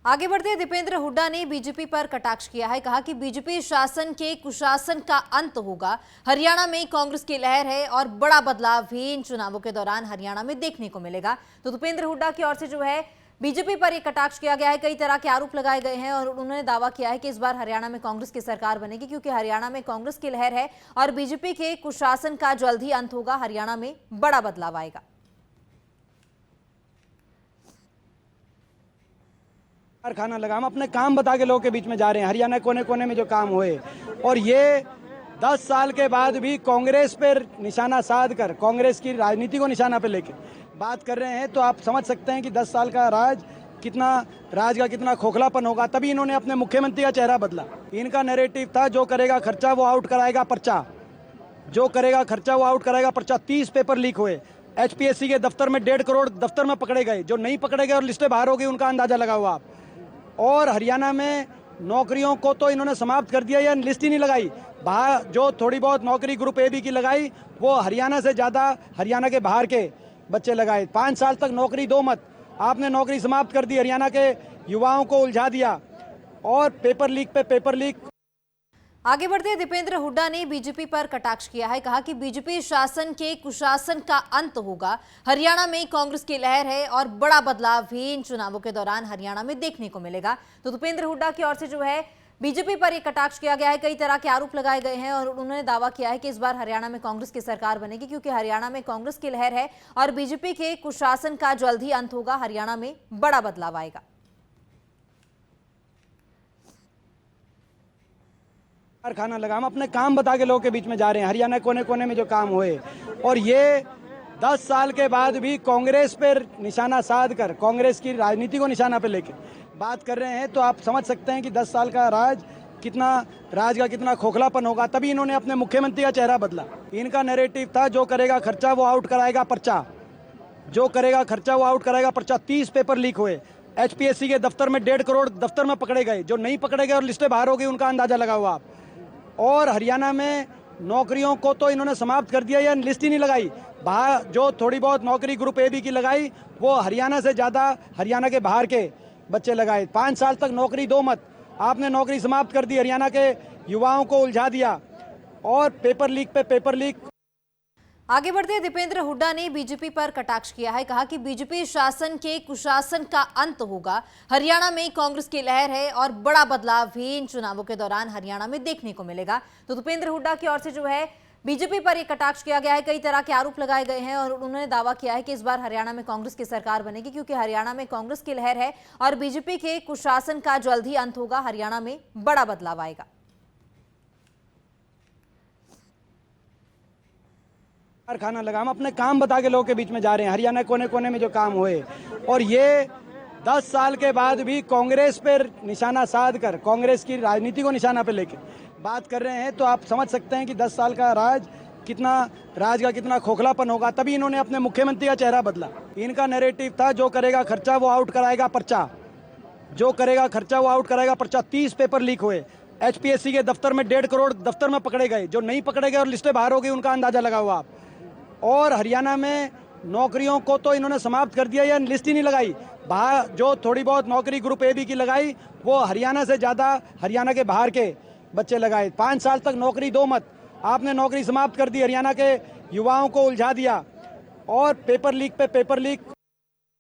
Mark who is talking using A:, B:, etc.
A: आगे बढ़ते दीपेंद्र हुड्डा ने बीजेपी पर कटाक्ष किया है। कहा कि बीजेपी शासन के कुशासन का अंत होगा। हरियाणा में कांग्रेस की लहर है और बड़ा बदलाव भी इन चुनावों के दौरान हरियाणा में देखने को मिलेगा। तो दीपेंद्र हुड्डा की ओर से जो है बीजेपी पर यह कटाक्ष किया गया है। कई तरह के आरोप लगाए गए हैं और उन्होंने दावा किया है कि इस बार हरियाणा में कांग्रेस की सरकार बनेगी, क्योंकि हरियाणा में कांग्रेस की लहर है और बीजेपी के कुशासन का जल्द ही अंत होगा। हरियाणा में बड़ा बदलाव आएगा।
B: कारखाना लगा, हम अपने काम बता के लोगों के बीच में जा रहे हैं। हरियाणा कोने कोने में जो काम हुए, और ये 10 साल के बाद भी कांग्रेस पर निशाना साध कर, कांग्रेस की राजनीति को निशाना पे लेके बात कर रहे हैं, तो आप समझ सकते हैं कि 10 साल का राज का कितना खोखलापन होगा। तभी इन्होंने अपने मुख्यमंत्री का चेहरा बदला। इनका नैरेटिव था जो करेगा खर्चा वो आउट कराएगा पर्चा, जो करेगा खर्चा वो आउट कराएगा पर्चा। 30 पेपर लीक हुए एचपीएससी के दफ्तर में, 1.5 करोड़ दफ्तर में पकड़े गए। जो नहीं पकड़े गए और लिस्टें बाहर हो गई, उनका अंदाजा लगाओ आप। और हरियाणा में नौकरियों को तो इन्होंने समाप्त कर दिया, या लिस्ट ही नहीं लगाई। बाहर जो थोड़ी बहुत नौकरी ग्रुप ए बी की लगाई, वो हरियाणा से ज़्यादा हरियाणा के बाहर के बच्चे लगाए। 5 साल तक नौकरी दो मत, आपने नौकरी समाप्त कर दी, हरियाणा के युवाओं को उलझा दिया। और पेपर लीक पे पेपर लीक।
A: आगे बढ़ते दीपेंद्र हुड्डा ने बीजेपी पर कटाक्ष किया है। कहा कि बीजेपी शासन के कुशासन का अंत होगा। हरियाणा में कांग्रेस की लहर है और बड़ा बदलाव भी इन चुनावों के दौरान हरियाणा में देखने को मिलेगा। तो दीपेंद्र हुड्डा की ओर से जो है बीजेपी पर यह कटाक्ष किया गया है। कई तरह के आरोप लगाए गए हैं और उन्होंने दावा किया है कि इस बार हरियाणा में कांग्रेस की सरकार बनेगी, क्योंकि हरियाणा में कांग्रेस की लहर है और बीजेपी के कुशासन का जल्द ही अंत होगा। हरियाणा में बड़ा बदलाव आएगा।
B: कारखाना लगा, हम अपने काम बता के लोगों के बीच में जा रहे हैं। हरियाणा कोने कोने में जो काम हुए, और ये 10 साल के बाद भी कांग्रेस पर निशाना साध कर, कांग्रेस की राजनीति को निशाना पे लेके बात कर रहे हैं, तो आप समझ सकते हैं कि 10 साल का राज का कितना खोखलापन होगा। तभी इन्होंने अपने मुख्यमंत्री का चेहरा बदला। इनका नैरेटिव था जो करेगा खर्चा वो आउट कराएगा पर्चा, जो करेगा खर्चा वो आउट कराएगा पर्चा। 30 पेपर लीक हुए एचपीएससी के दफ्तर में, 1.5 करोड़ दफ्तर में पकड़े गए। जो नहीं पकड़े गए और लिस्टें बाहर हो गई, उनका अंदाजा लगाओ आप। और हरियाणा में नौकरियों को तो इन्होंने समाप्त कर दिया, या लिस्ट ही नहीं लगाई। बाहर जो थोड़ी बहुत नौकरी ग्रुप ए बी की लगाई, वो हरियाणा से ज़्यादा हरियाणा के बाहर के बच्चे लगाए। 5 साल तक नौकरी दो मत, आपने नौकरी समाप्त कर दी, हरियाणा के युवाओं को उलझा दिया। और पेपर लीक पे पेपर लीक।
A: आगे बढ़ते दीपेंद्र हुड्डा ने बीजेपी पर कटाक्ष किया है। कहा कि बीजेपी शासन के कुशासन का अंत होगा। हरियाणा में कांग्रेस की लहर है और बड़ा बदलाव भी इन चुनावों के दौरान हरियाणा में देखने को मिलेगा। तो दीपेंद्र हुड्डा की ओर से जो है बीजेपी पर यह कटाक्ष किया गया है। कई तरह के आरोप लगाए गए हैं और उन्होंने दावा किया है कि इस बार हरियाणा में कांग्रेस की सरकार बनेगी, क्योंकि हरियाणा में कांग्रेस की लहर है और बीजेपी के कुशासन का जल्द ही अंत होगा। हरियाणा में बड़ा बदलाव आएगा।
B: कारखाना लगा, हम अपने काम बता के लोगों के बीच में जा रहे हैं। हरियाणा कोने कोने में जो काम हुए, और ये 10 साल के बाद भी कांग्रेस पर निशाना साध कर, कांग्रेस की राजनीति को निशाना पे लेके बात कर रहे हैं, तो आप समझ सकते हैं कि 10 साल का राज का कितना खोखलापन होगा। तभी इन्होंने अपने मुख्यमंत्री का चेहरा बदला। इनका नैरेटिव था जो करेगा खर्चा वो आउट कराएगा पर्चा, जो करेगा खर्चा वो आउट कराएगा पर्चा। 30 पेपर लीक हुए एचपीएससी के दफ्तर में, 1.5 करोड़ दफ्तर में पकड़े गए। जो नहीं पकड़े गए और लिस्टें बाहर हो गई, उनका अंदाजा लगाओ आप। और हरियाणा में नौकरियों को तो इन्होंने समाप्त कर दिया, या लिस्ट ही नहीं लगाई। बाहर जो थोड़ी बहुत नौकरी ग्रुप ए बी की लगाई, वो हरियाणा से ज़्यादा हरियाणा के बाहर के बच्चे लगाए। 5 साल तक नौकरी दो मत, आपने नौकरी समाप्त कर दी, हरियाणा के युवाओं को उलझा दिया। और पेपर लीक पे पेपर लीक।